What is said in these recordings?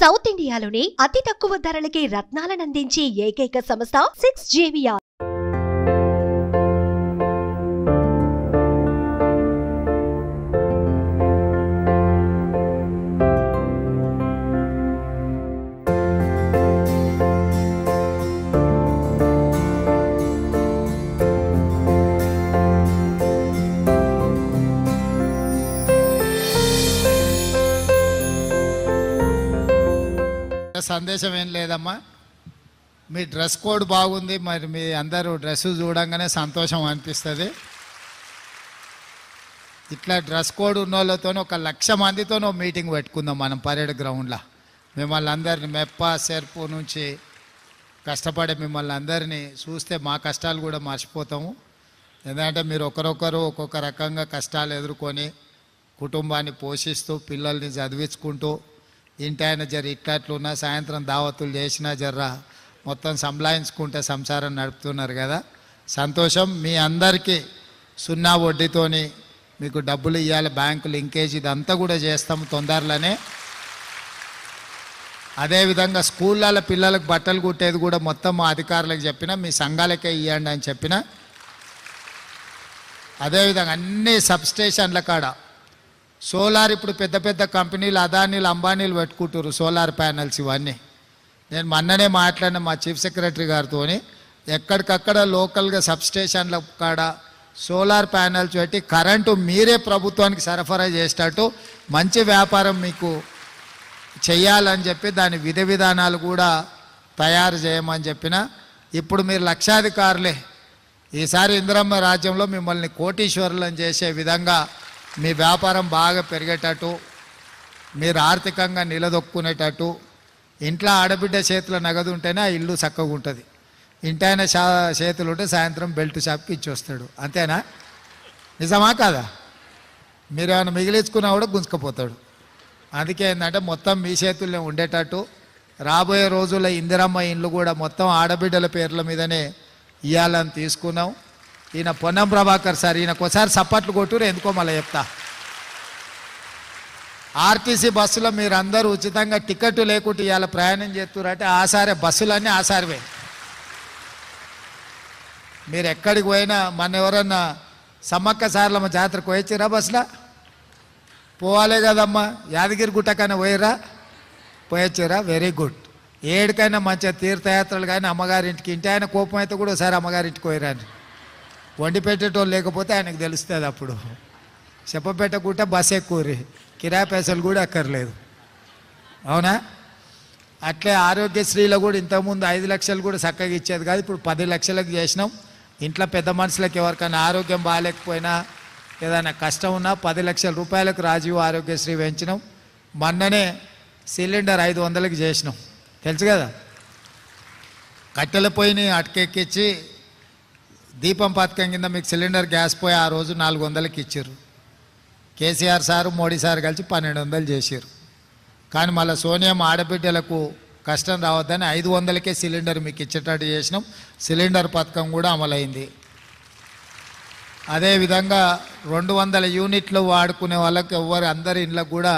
South ఇండియాలోనే అతి తక్కువ ధరలకి రత్నాలనందించే ఏకైక సంస్థ 6JVR. సందేశం ఏం లేదమ్మా, మీ డ్రెస్ కోడ్ బాగుంది, మరి మీ అందరూ డ్రెస్సు చూడంగానే సంతోషం అనిపిస్తుంది. ఇట్లా డ్రెస్ కోడ్ ఉన్న వాళ్ళతో 1,00,000 మందితో మీటింగ్ పెట్టుకుందాం మనం పరేడ్ గ్రౌండ్లో. మిమ్మల్ని అందరినీ మెప్ప సెర్పు నుంచి కష్టపడే మిమ్మల్ని అందరినీ చూస్తే మా కష్టాలు కూడా మర్చిపోతాము. ఎందుకంటే మీరు ఒకరొకరు ఒక్కొక్క రకంగా కష్టాలు ఎదుర్కొని కుటుంబాన్ని పోషిస్తూ పిల్లల్ని చదివించుకుంటూ ఇంటి ఆయన జర ఇట్లట్లున్నా సాయంత్రం దావతులు చేసినా జర్రా మొత్తం సంభాయించుకుంటే సంసారం నడుపుతున్నారు కదా, సంతోషం. మీ అందరికీ 0 వడ్డీతోని మీకు డబ్బులు ఇవ్వాలి, బ్యాంకు లింకేజ్ ఇదంతా కూడా చేస్తాము తొందరలోనే. అదేవిధంగా స్కూళ్ళ పిల్లలకు బట్టలు కుట్టేది కూడా మొత్తం మా అధికారులకు చెప్పిన, మీ సంఘాలకే ఇవ్వండి అని చెప్పిన. అదేవిధంగా అన్ని సబ్స్టేషన్ల కాడ సోలార్, ఇప్పుడు పెద్ద పెద్ద కంపెనీలు అదానీలు అంబానీలు పెట్టుకుంటారు సోలార్ ప్యానెల్స్ ఇవన్నీ. నేను మొన్ననే మాట్లాడిన మా చీఫ్ సెక్రటరీ గారితో, ఎక్కడికక్కడ లోకల్గా సబ్స్టేషన్ల కాడ సోలార్ ప్యానెల్స్ పెట్టి కరెంటు మీరే ప్రభుత్వానికి సరఫరా చేసేటట్టు మంచి వ్యాపారం మీకు చెయ్యాలని చెప్పి దాని విధి విధానాలు కూడా తయారు చేయమని చెప్పిన. ఇప్పుడు మీరు లక్షాధికారులే, ఈసారి ఇందిరమ్మ రాజ్యంలో మిమ్మల్ని కోటీశ్వరులను చేసే విధంగా మీ వ్యాపారం బాగా పెరిగేటట్టు, మీరు ఆర్థికంగా నిలదొక్కునేటట్టు, ఇంట్లో ఆడబిడ్డ చేతిలో నగదు ఉంటేనే ఆ ఇల్లు చక్కగా ఉంటుంది. ఇంటైన చేతులు ఉంటే సాయంత్రం బెల్ట్ షాప్కి ఇచ్చి వస్తాడు, అంతేనా? నిజమా కాదా? మీరు ఏమైనా మిగిలించుకున్నా కూడా గుంజుకపోతాడు. అందుకే ఏంటంటే మొత్తం మీ చేతుల్లో ఉండేటట్టు రాబోయే రోజుల్లో ఇందిరమ్మ ఇండ్లు కూడా మొత్తం ఆడబిడ్డల పేర్ల మీదనే ఇవ్వాలని తీసుకున్నాం. ఈయన పొన్నం ప్రభాకర్ సార్, ఈయనకోసారి సప్పట్లు కొట్టురు, ఎందుకో మళ్ళీ చెప్తా. ఆర్టీసీ బస్సులో మీరు అందరూ ఉచితంగా టికెట్ లేకుండా ఇవాళ ప్రయాణం చేస్తున్నారంటే ఆసారే బస్సులన్నీ ఆసారివే. మీరు ఎక్కడికి పోయినా, మన ఎవరన్నా సమ్మక్క సార్లమ్మ జాతరకు పోయొచ్చిరా బస్సులో? పోవాలే కదమ్మా. యాదగిరి గుట్టకైనా పోయిరా? పోయొచ్చిరా? Very good. ఏడికైనా మంచిగా తీర్థయాత్రలు కానీ అమ్మగారింటికి, ఇంటి ఆయన కోపం అయితే కూడా ఒకసారి అమ్మగారింటికి పోయిరాని. వండి పెట్టేటోళ్ళు లేకపోతే ఆయనకు తెలుస్తుంది. అప్పుడు చెప్పపెట్టకుంటే బస్ ఎక్కువరి, కిరాయి పైసలు కూడా అక్కర్లేదు, అవునా? అట్లే ఆరోగ్యశ్రీలో కూడా ఇంతకుముందు 5 లక్షలు కూడా చక్కగా ఇచ్చేది కాదు, ఇప్పుడు 10 లక్షలకు చేసినాం. ఇంట్లో పెద్ద మనుషులకు ఎవరికైనా ఆరోగ్యం బాగాలేకపోయినా ఏదైనా కష్టం ఉన్నా 10 లక్షల రూపాయలకు రాజీవ్ ఆరోగ్యశ్రీ పెంచినాం. మొన్ననే సిలిండర్ 500కి చేసినాం, తెలుసు కదా. కట్టెల పొయ్యిని అటకెక్కించి దీపం పథకం కింద మీకు సిలిండర్ గ్యాస్ పోయి ఆ రోజు 400కి ఇచ్చారు. కేసీఆర్ సారు మోడీ సార్ కలిసి 1200 చేశారు. కానీ మళ్ళీ సోనియా ఆడబిడ్డలకు కష్టం రావద్దని 500కే సిలిండర్ మీకు ఇచ్చేటట్టు చేసినాం. సిలిండర్ పథకం కూడా అమలైంది. అదేవిధంగా 200 యూనిట్లు వాడుకునే వాళ్ళకి అందరి ఇళ్ళకు కూడా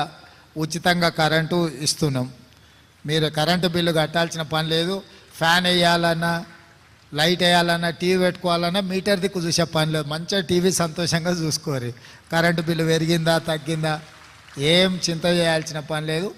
ఉచితంగా కరెంటు ఇస్తున్నాం. మీరు కరెంటు బిల్లు కట్టాల్సిన పని లేదు. ఫ్యాన్ వేయాలన్నా, లైట్ వేయాలన్నా, టీవీ పెట్టుకోవాలన్నా మీటర్ దిక్కు చూసే పని లేదు. మంచిగా టీవీ సంతోషంగా చూసుకోరు. కరెంటు బిల్లు పెరిగిందా తగ్గిందా ఏం చింత చేయాల్సిన పని లేదు.